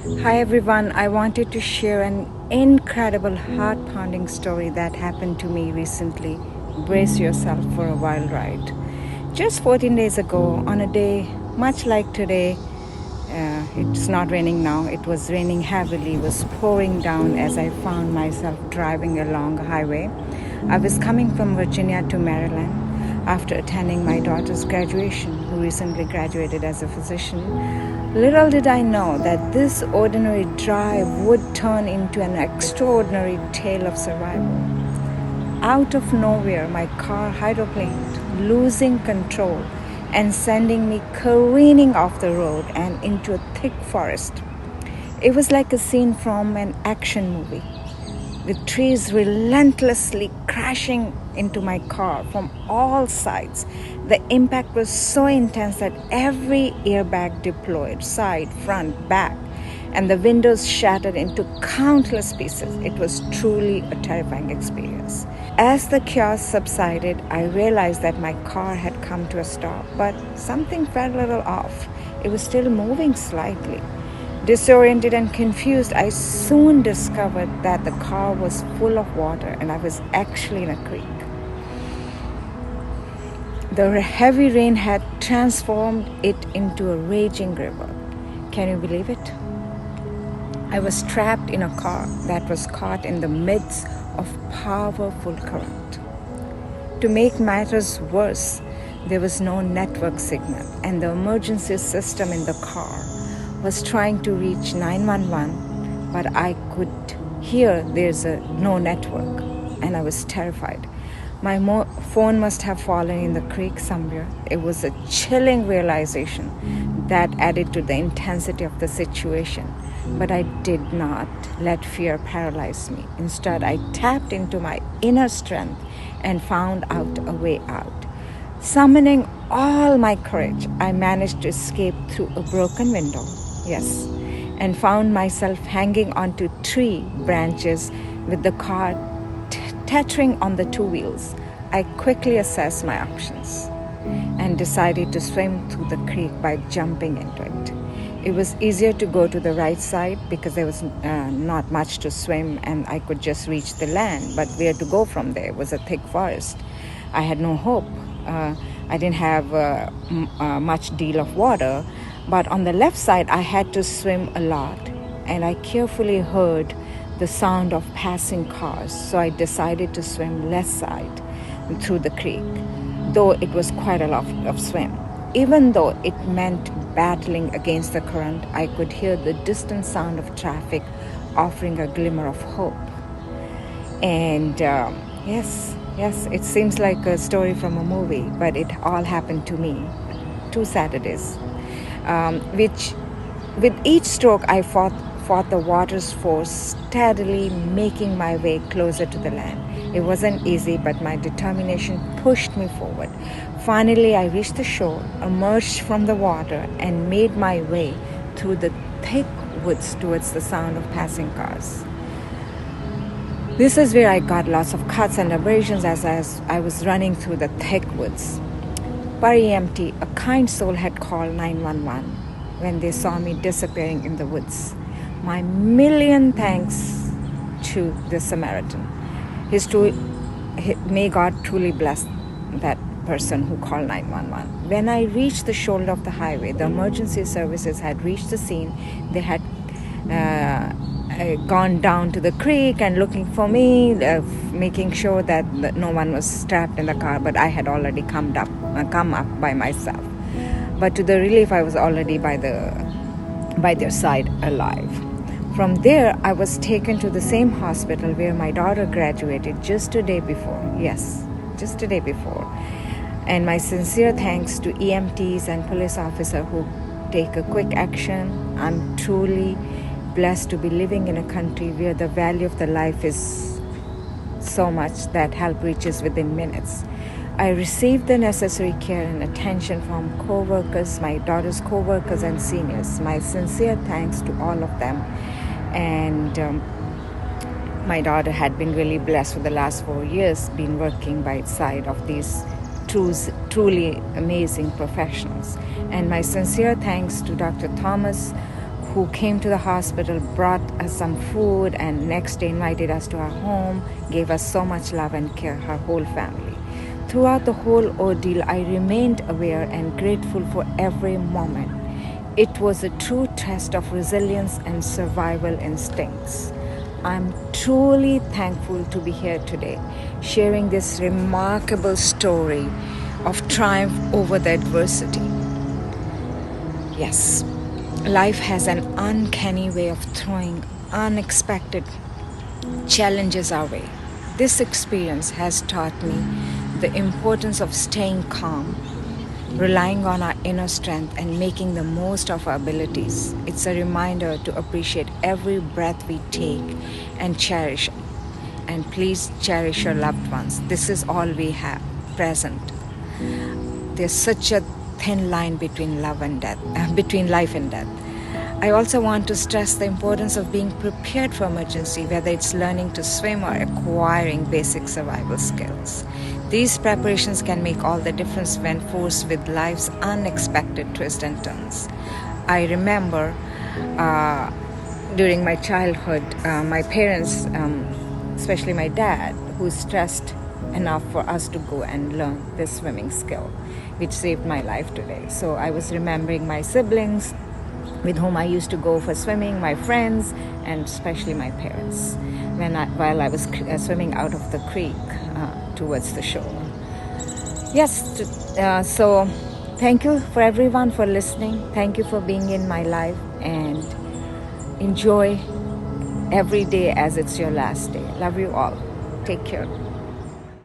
Hi everyone, I wanted to share an incredible heart-pounding story that happened to me recently. Brace yourself for a wild ride. Just 14 days ago, on a day much like today, it's not raining now, it was raining heavily, it was pouring down as I found myself driving along a highway. I was coming from Virginia to Maryland after attending my daughter's graduation, who recently graduated as a physician. Little did I know that this ordinary drive would turn into an extraordinary tale of survival. Out of nowhere, my car hydroplaned, losing control and sending me careening off the road and into a thick forest. It was like a scene from an action movie, with trees relentlessly crashing into my car from all sides. The impact was so intense that every airbag deployed, side, front, back, and the windows shattered into countless pieces. It was truly a terrifying experience. As the chaos subsided, I realized that my car had come to a stop, but something felt a little off. It was still moving slightly. Disoriented and confused, I soon discovered that the car was full of water and I was actually in a creek. The heavy rain had transformed it into a raging river. Can you believe it? I was trapped in a car that was caught in the midst of powerful current. To make matters worse, there was no network signal, and the emergency system in the car was trying to reach 911, but I could hear there's no network, and I was terrified. My phone must have fallen in the creek somewhere. It was a chilling realization that added to the intensity of the situation. But I did not let fear paralyze me. Instead, I tapped into my inner strength and found out a way out. Summoning all my courage, I managed to escape through a broken window, yes, and found myself hanging onto tree branches with the car teetering on the two wheels. I quickly assessed my options and decided to swim through the creek by jumping into it. It was easier to go to the right side because there was not much to swim and I could just reach the land, but where to go from there was a thick forest. I had no hope. I didn't have much deal of water, but on the left side I had to swim a lot, and I carefully heard the sound of passing cars, so I decided to swim left side through the creek, though it was quite a lot of swim. Even though it meant battling against the current, I could hear the distant sound of traffic offering a glimmer of hope. And yes, it seems like a story from a movie, but it all happened to me 2 Saturdays, which with each stroke I fought the water's force, steadily making my way closer to the land. It wasn't easy, but my determination pushed me forward. Finally, I reached the shore, emerged from the water, and made my way through the thick woods towards the sound of passing cars. This is where I got lots of cuts and abrasions as I was running through the thick woods. Per EMT, a kind soul had called 911 when they saw me disappearing in the woods. My million thanks to the Samaritan. May God truly bless that person who called 911. When I reached the shoulder of the highway, the emergency services had reached the scene. They had gone down to the creek and looking for me, making sure that no one was trapped in the car, but I had already come up by myself. But to the relief, I was already by their side alive. From there, I was taken to the same hospital where my daughter graduated just a day before. Yes, just a day before. And my sincere thanks to EMTs and police officers who take a quick action. I'm truly blessed to be living in a country where the value of the life is so much that help reaches within minutes. I received the necessary care and attention from co-workers, my daughter's co-workers and seniors. My sincere thanks to all of them. And my daughter had been really blessed for the last 4 years, been working by the side of these truly amazing professionals. And my sincere thanks to Dr. Thomas, who came to the hospital, brought us some food, and next day invited us to her home, gave us so much love and care, her whole family. Throughout the whole ordeal, I remained aware and grateful for every moment. It was a true test of resilience and survival instincts. I'm truly thankful to be here today, sharing this remarkable story of triumph over the adversity. Yes, life has an uncanny way of throwing unexpected challenges our way. This experience has taught me the importance of staying calm, relying on our inner strength, and making the most of our abilities. It's a reminder to appreciate every breath we take and cherish. And please cherish your loved ones. This is all we have present. There's such a thin line between between life and death. I also want to stress the importance of being prepared for emergency, whether it's learning to swim or acquiring basic survival skills. These preparations can make all the difference when faced with life's unexpected twists and turns. I remember during my childhood, my parents, especially my dad, who stressed enough for us to go and learn this swimming skill, which saved my life today. So I was remembering my siblings with whom I used to go for swimming, my friends, and especially my parents, while I was swimming out of the creek towards the shore. Yes, so thank you for everyone for listening. Thank you for being in my life, and enjoy every day as it's your last day. Love you all. Take care.